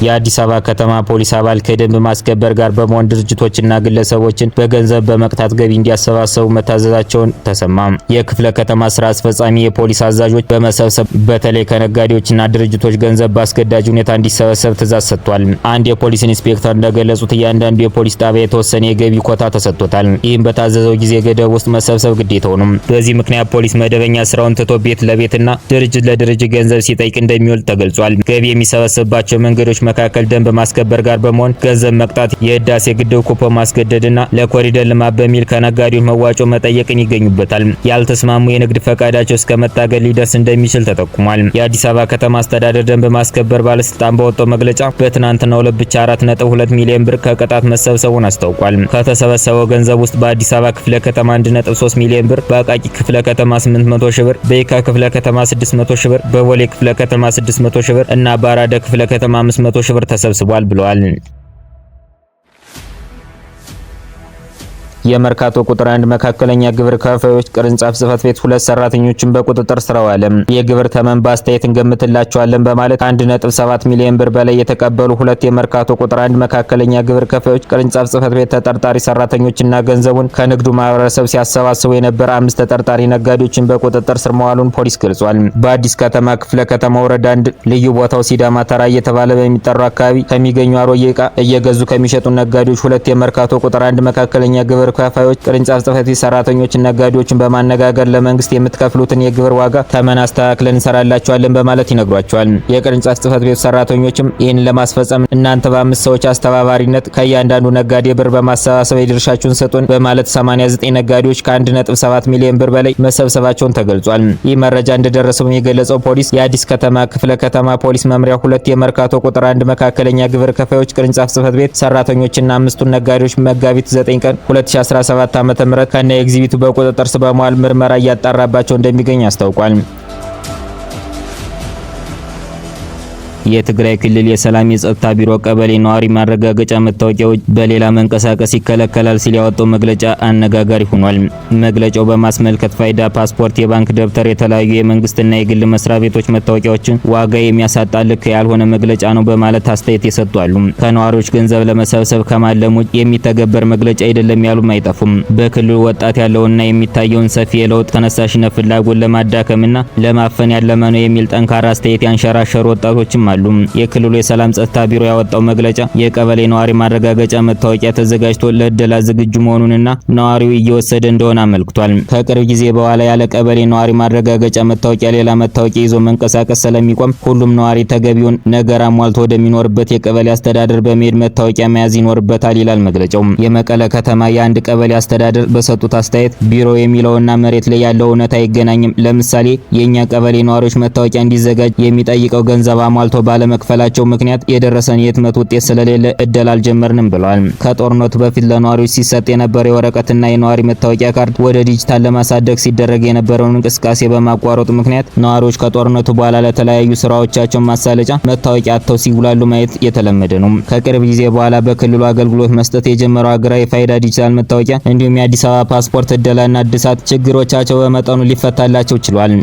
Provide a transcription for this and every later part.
የአዲስ አበባ ከተማ ፖሊስ አባል ከደንብ ማስከበር ጋር በመሆን ድርጅቶችና ግለሰቦችን በገንዘብ በመቅጣት ገቢ እንዲያሰባሰቡ መታዘዛቸውን ተሰማ። የክፍለ ከተማ ስራ አስፈጻሚ የፖሊስ አዛዦች በመሰብሰብ በተለይ ከነጋዴዎችና ድርጅቶች ገንዘብ በአስገዳጅ ሁኔታ እንዲሰበሰብ ትዕዛዝ ሰጥቷል። አንድ የፖሊስ ኢንስፔክተር እንደገለጹት እያንዳንዱ የፖሊስ ጣቢያ የተወሰነ የገቢ ኮታ ተሰጥቶታል። ይህም በታዘዘው ጊዜ ገደብ ውስጥ መሰብሰብ ግዴታው ነው። በዚህ ምክንያት ፖሊስ መደበኛ ስራውን ትቶ ቤት ለቤትና ድርጅት ለድርጅት ገንዘብ ሲጠይቅ እንደሚውል ተገልጿል። ገቢ የሚሰበሰብባቸው መንገዶች መካከል ደንብ ማስከበር ጋር በመሆን ገንዘብ መቅጣት፣ የህዳሴ ግድብ ኩፖን ማስገደድና ለኮሪደር ልማት በሚል ከነጋዴዎች መዋጮ መጠየቅን ይገኙበታል። ያልተስማሙ የንግድ ፈቃዳቸው እስከ መታገድ ሊደርስ እንደሚችል ተጠቁሟል። የአዲስ አበባ ከተማ አስተዳደር ደንብ ማስከበር ባለስልጣን በወጣው መግለጫ በትናንትናው ዕለት ብቻ 4.2 ሚሊዮን ብር ከቅጣት መሰብሰቡን አስታውቋል። ከተሰበሰበው ገንዘብ ውስጥ በአዲስ አበባ ክፍለ ከተማ 1.3 ሚሊዮን ብር፣ በአቃቂ ክፍለ ከተማ 800 ሺህ ብር፣ በየካ ክፍለ ከተማ 600 ሺህ ብር፣ በቦሌ ክፍለ ከተማ 600 ሺህ ብር እና በአራዳ ክፍለ ከተማ 500 ሺህ ብር ተሰብስቧል ብለዋል። የመርካቶ ቁጥር 1 መካከለኛ ግብር ከፋዮች ቅርንጫፍ ጽህፈት ቤት 2 ሰራተኞችን በቁጥጥር ስር አዋለ። የግብር ተመን በአስተያየት እንገምትላቸዋለን በማለት 1.7 ሚሊዮን ብር በላይ የተቀበሉ 2 የመርካቶ ቁጥር 1 መካከለኛ ግብር ከፋዮች ቅርንጫፍ ጽህፈት ቤት ተጠርጣሪ ሰራተኞችና ገንዘቡን ከንግዱ ማህበረሰብ ሲያሰባስቡ የነበረ 5 ተጠርጣሪ ነጋዴዎችን በቁጥጥር ስር መዋሉን ፖሊስ ገልጿል። በአዲስ ከተማ ክፍለ ከተማ ወረዳ 1 ልዩ ቦታው ሲዳማ ተራ እየተባለ በሚጠራው አካባቢ ከሚገኙ አሮጌ ዕቃ እየገዙ ከሚሸጡ ነጋዴዎች 2 የመርካቶ ቁጥር 1 መካከለኛ ግብር ከፋዮች ቅርንጫፍ ጽህፈት ቤት ሰራተኞችና ነጋዴዎችን በማነጋገር ለመንግስት የምትከፍሉትን የግብር ዋጋ ተመን አስተካክለን እንሰራላችኋለን በማለት ይነግሯቸዋል። የቅርንጫፍ ጽህፈት ቤት ሰራተኞችም ይህን ለማስፈጸም እናንተ በ5 ሰዎች አስተባባሪነት ከእያንዳንዱ ነጋዴ ብር በማሰባሰብ የድርሻችሁን ሰጡን በማለት 89 ነጋዴዎች ከ1.7 ሚሊዮን ብር በላይ መሰብሰባቸውን ተገልጿል። ይህ መረጃ እንደደረሰው የገለጸው ፖሊስ የአዲስ ከተማ ክፍለ ከተማ ፖሊስ መምሪያ 2 የመርካቶ ቁጥር 1 መካከለኛ ግብር ከፋዮች ቅርንጫፍ ጽህፈት ቤት ሰራተኞችና 5 ነጋዴዎች መጋቢት 9 ቀን 2017 ዓ.ም ከነ ኤግዚቢቱ በቁጥጥር ስር በመዋል ምርመራ እያጣራባቸው እንደሚገኝ አስታውቋል። የትግራይ ክልል የሰላም የጸጥታ ቢሮ ቀበሌ ነዋሪ ማረጋገጫ መታወቂያዎች በሌላ መንቀሳቀስ ይከለከላል ሲል ያወጣው መግለጫ አነጋጋሪ ሆኗል። መግለጫው በማስመልከት ፋይዳ፣ ፓስፖርት፣ የባንክ ደብተር፣ የተለያዩ የመንግስትና የግል መስሪያ ቤቶች መታወቂያዎችን ዋጋ የሚያሳጣ ልክ ያልሆነ መግለጫ ነው በማለት አስተያየት ይሰጣሉ። ከነዋሪዎች ገንዘብ ለመሰብሰብ ከማለም ውጭ የሚተገበር መግለጫ አይደለም ያሉም አይጠፉም። በክልሉ ወጣት ያለውና የሚታየውን ሰፊ የለውጥ ተነሳሽነት ፍላጎት ለማዳከምና ለማፈን ያለመ ነው የሚል ጠንካራ አስተያየት ያንሸራሸሩ ወጣቶችም አሉ። የክልሉ የሰላም ጸጥታ ቢሮ ያወጣው መግለጫ የቀበሌ ነዋሪ ማረጋገጫ መታወቂያ ተዘጋጅቶ ለዕደላ ዝግጁ መሆኑንና ነዋሪው እየወሰደ እንደሆነ አመልክቷል። ከቅርብ ጊዜ በኋላ ያለ ቀበሌ ነዋሪ ማረጋገጫ መታወቂያ ሌላ መታወቂያ ይዞ መንቀሳቀስ ስለሚቆም ሁሉም ነዋሪ ተገቢውን ነገር አሟልቶ ወደሚኖርበት የቀበሌ አስተዳደር በመሄድ መታወቂያ መያዝ ይኖርበታል ይላል መግለጫው። የመቀለ ከተማ የአንድ ቀበሌ አስተዳደር በሰጡት አስተያየት ቢሮ የሚለውና መሬት ላይ ያለው እውነት አይገናኝም። ለምሳሌ የኛ ቀበሌ ነዋሪዎች መታወቂያ እንዲዘጋጅ የሚጠይቀው ገንዘብ አሟልቶ ባለመክፈላቸው ምክንያት የደረሰን የህትመት ውጤት ስለሌለ እደል አልጀመርንም ብለዋል። ከጦርነቱ በፊት ለነዋሪዎች ሲሰጥ የነበረው የወረቀትና የነዋሪ መታወቂያ ካርድ ወደ ዲጂታል ለማሳደግ ሲደረግ የነበረውን እንቅስቃሴ በማቋረጡ ምክንያት ነዋሪዎች ከጦርነቱ በኋላ ለተለያዩ ስራዎቻቸው ማሳለጫ መታወቂያ አጥተው ሲጉላሉ ማየት የተለመደ ነው። ከቅርብ ጊዜ በኋላ በክልሉ አገልግሎት መስጠት የጀመረው ሀገራዊ ፋይዳ ዲጂታል መታወቂያ እንዲሁም የአዲስ አበባ ፓስፖርት እደላና እድሳት ችግሮቻቸው በመጠኑ ሊፈታላቸው ችሏል።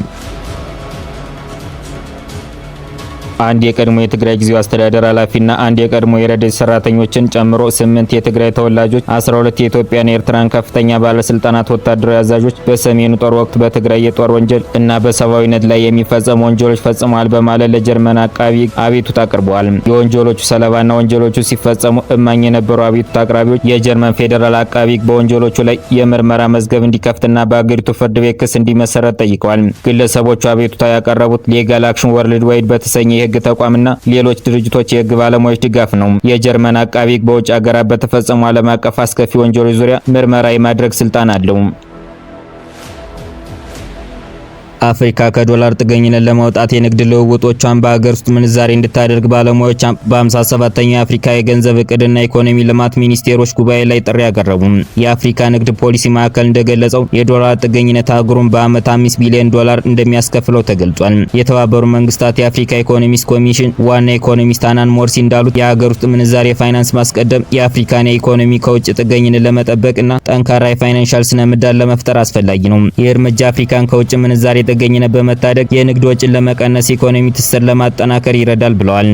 አንድ የቀድሞ የትግራይ ጊዜያዊ አስተዳደር ኃላፊና አንድ የቀድሞ የረድኤት ሰራተኞችን ጨምሮ 8 የትግራይ ተወላጆች 12 የኢትዮጵያና የኤርትራን ከፍተኛ ባለስልጣናት ወታደራዊ አዛዦች በሰሜኑ ጦር ወቅት በትግራይ የጦር ወንጀል እና በሰብአዊነት ላይ የሚፈጸሙ ወንጀሎች ፈጽመዋል በማለት ለጀርመን አቃቢ አቤቱታ አቅርበዋል። የወንጀሎቹ ሰለባና ወንጀሎቹ ሲፈጸሙ እማኝ የነበሩ አቤቱታ አቅራቢዎች የጀርመን ፌዴራል አቃቢ በወንጀሎቹ ላይ የምርመራ መዝገብ እንዲከፍትና በአገሪቱ ፍርድ ቤት ክስ እንዲመሰረት ጠይቀዋል። ግለሰቦቹ አቤቱታ ያቀረቡት ሌጋል አክሽን ወርልድ ዋይድ በተሰኘ የህግ ተቋምና ሌሎች ድርጅቶች የህግ ባለሙያዎች ድጋፍ ነው። የጀርመን አቃቢ በውጭ ሀገራት በተፈጸሙ ዓለም አቀፍ አስከፊ ወንጀሎች ዙሪያ ምርመራ የማድረግ ስልጣን አለው። አፍሪካ ከዶላር ጥገኝነት ለማውጣት የንግድ ልውውጦቿን በሀገር ውስጥ ምንዛሬ እንድታደርግ ባለሙያዎች በ57ኛው የአፍሪካ የገንዘብ እቅድና ኢኮኖሚ ልማት ሚኒስቴሮች ጉባኤ ላይ ጥሪ ያቀረቡ። የአፍሪካ ንግድ ፖሊሲ ማዕከል እንደገለጸው የዶላር ጥገኝነት አህጉሩን በአመት 5 ቢሊዮን ዶላር እንደሚያስከፍለው ተገልጿል። የተባበሩት መንግስታት የአፍሪካ ኢኮኖሚክስ ኮሚሽን ዋና ኢኮኖሚስት አናን ሞርሲ እንዳሉት የሀገር ውስጥ ምንዛሬ ፋይናንስ ማስቀደም የአፍሪካን ኢኮኖሚ ከውጭ ጥገኝነት ለመጠበቅና ጠንካራ የፋይናንሻል ስነ ምህዳር ለመፍጠር አስፈላጊ ነው። ይህ እርምጃ አፍሪካን ከውጭ ምንዛሬ ጥገኝነት በመታደግ የንግድ ወጪን ለመቀነስ ኢኮኖሚ ትስስር ለማጠናከር ይረዳል ብለዋል።